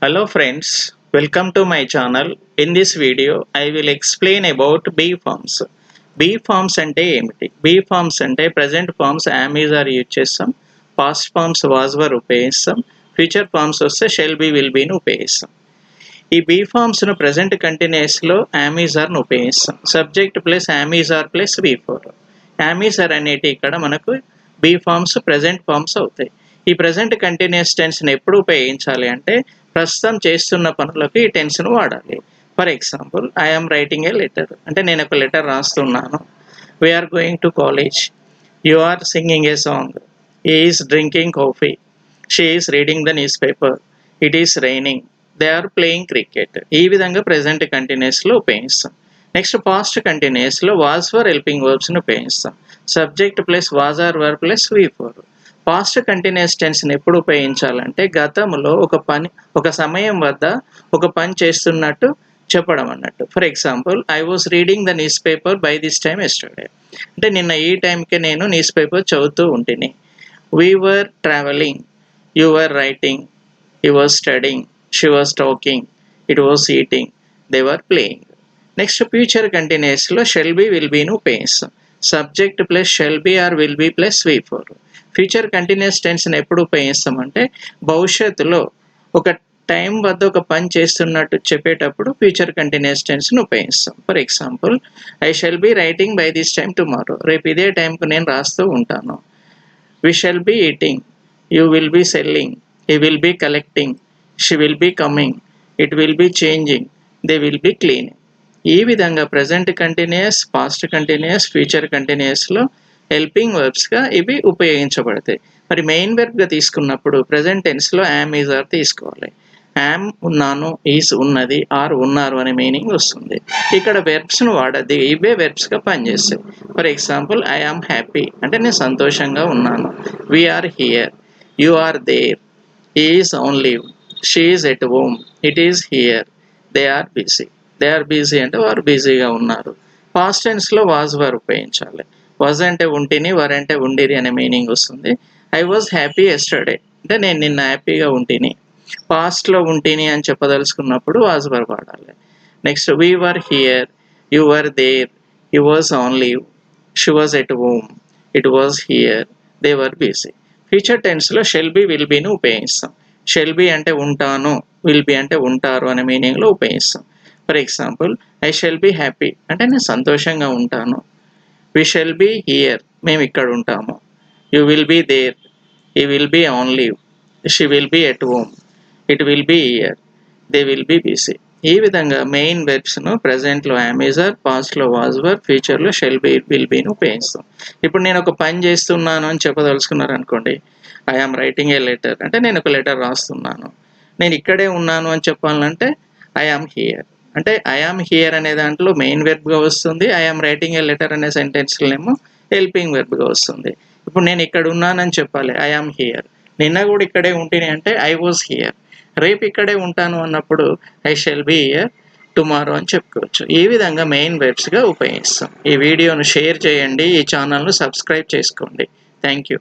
Hello friends, welcome to my channel. In this video, I will explain about B forms. B forms అంటే ఏమిటి? B forms అంటే present forms am is are use చేస్తాం, past forms was were ఉపయోగిస్తాం, future forms వస్తే shall be will be ను ఉపయోగిస్తాం. ఈ B forms ను present continuous లో am is are ను ఉపయోగిస్తాం. Subject plus am is are plus V4. am is are అనేటి ఇక్కడ మనకు B forms present forms అవుతాయి. ఈ present continuous tense ని ఎప్పుడు ఉపయోగించాలి అంటే ప్రస్తుతం చేస్తున్న పనులకు ఈ టెన్స్ ను వాడాలి. For example, I'm writing a letter అంటే నేను ఒక లెటర్ రాస్తున్నాను. We are going to college, you are singing a song, he is drinking coffee, she is reading the newspaper, it is raining, they are playing cricket. ఈ విధంగా present కంటిన్యూస్లో ఉపయోగిస్తాం. Next past కంటిన్యూస్లో was for helping వర్బ్స్ని ఉపయోగిస్తాం. Subject plus was are were plus V4. Past continuous టెన్స్ని ఎప్పుడు ఉపయోగించాలంటే గతంలో ఒక సమయం వద్ద ఒక పని చేస్తున్నట్టు చెప్పడం అన్నట్టు. For example, I was reading the newspaper by this time yesterday అంటే నిన్న ఈ టైంకి నేను న్యూస్ పేపర్ చదువుతూ ఉంటిని. We were travelling, you were writing, you were studying, she was talking, it was eating, they were playing. Next future కంటిన్యూస్లో shall be will బీను ఉపయోగిస్తాం. Subject plus shall be are will be plus V4. Future continuous టెన్స్ని ఎప్పుడు ఉపయోగిస్తామంటే భవిష్యత్తులో ఒక time వద్ద ఒక పని చేస్తున్నట్టు చెప్పేటప్పుడు ఫ్యూచర్ కంటిన్యూస్ టెన్స్ని ఉపయోగిస్తాం. For example, I shall be writing by this time tomorrow రేపు ఇదే టైంకు నేను రాస్తూ ఉంటాను. We shall be eating, you will be selling, he will be collecting, she will be coming, it will be changing, they will be cleaning. ఈ విధంగా present continuous, past continuous, future కంటిన్యూస్లో helping వర్బ్స్గా ఇవి ఉపయోగించబడతాయి. మరి మెయిన్ వెర్బ్గా తీసుకున్నప్పుడు present టెన్స్లో యామ్ ఈజ్ ఆర్ తీసుకోవాలి. యామ్ ఉన్నాను, ఈజ్ ఉన్నది, ఆర్ ఉన్నారు అనే మీనింగ్ వస్తుంది. ఇక్కడ వెర్బ్స్ను వాడద్ది, ఇవే వెర్బ్స్గా పనిచేస్తాయి. For example, I am happy అంటే నేను సంతోషంగా ఉన్నాను. We are here, you are there, he is on leave, she is at home, it is here, they are busy. They are busy అంటే వారు బిజీగా ఉన్నారు. పాస్ట్ టెన్స్లో వాజ్ వర్ ఉపయోగించాలి. వాజ్ అంటే ఉంటిని, వర్ అంటే ఉండిరి అనే మీనింగ్ వస్తుంది. ఐ వాజ్ హ్యాపీ ఎస్టర్డే అంటే నేను నిన్న హ్యాపీగా ఉంటిని. పాస్ట్లో ఉంటిని అని చెప్పదలుచుకున్నప్పుడు వాజ్ వర్ వాడాలి. Next, we were here, you were there, you was on leave, she was at home, it was here, they were busy. Future టెన్స్లో షెల్ బి విల్ బీను ఉపయోగిస్తాం. షెల్ బి అంటే ఉంటాను, విల్ బి అంటే ఉంటారు అనే మీనింగ్లో ఉపయోగిస్తాం. For example, I shall be happy అంటే నేను సంతోషంగా ఉంటాను. వి షెల్ బి హియర్ మేము ఇక్కడ ఉంటాము. You will be there, he will be on leave, she will be at home, it will be here, they will be busy. ఈ విధంగా main వెర్బ్స్ను ప్రజెంట్లో యామ్ ఈజ్ ఆర్, పాస్ట్లో వాజ్ వర్, ఫ్యూచర్లో shall be will బీను ఉపయోగిస్తాం. ఇప్పుడు నేను ఒక పని చేస్తున్నాను అని చెప్పదలుచుకున్నారు అనుకోండి. I am writing a letter అంటే నేను ఒక లెటర్ రాస్తున్నాను. నేను ఇక్కడే ఉన్నాను అని చెప్పాలంటే ఐ ఆమ్ హియర్ అంటే ఐ ఆమ్ హియర్ అనే దాంట్లో మెయిన్ వెర్బ్గా వస్తుంది. I am writing a letter అనే సెంటెన్స్లోనేమో హెల్పింగ్ వెర్బ్గా వస్తుంది. ఇప్పుడు నేను ఇక్కడ ఉన్నానని చెప్పాలి, ఐ ఆమ్ హియర్. నిన్న కూడా ఇక్కడే ఉంటేనే అంటే ఐ వాజ్ హియర్. రేపు ఇక్కడే ఉంటాను అన్నప్పుడు I shall be here tomorrow అని చెప్పుకోవచ్చు. ఈ విధంగా మెయిన్ వెర్బ్స్గా ఉపయోగిస్తాం. ఈ వీడియోను షేర్ చేయండి, ఈ ఛానల్ను సబ్స్క్రైబ్ చేసుకోండి. Thank you.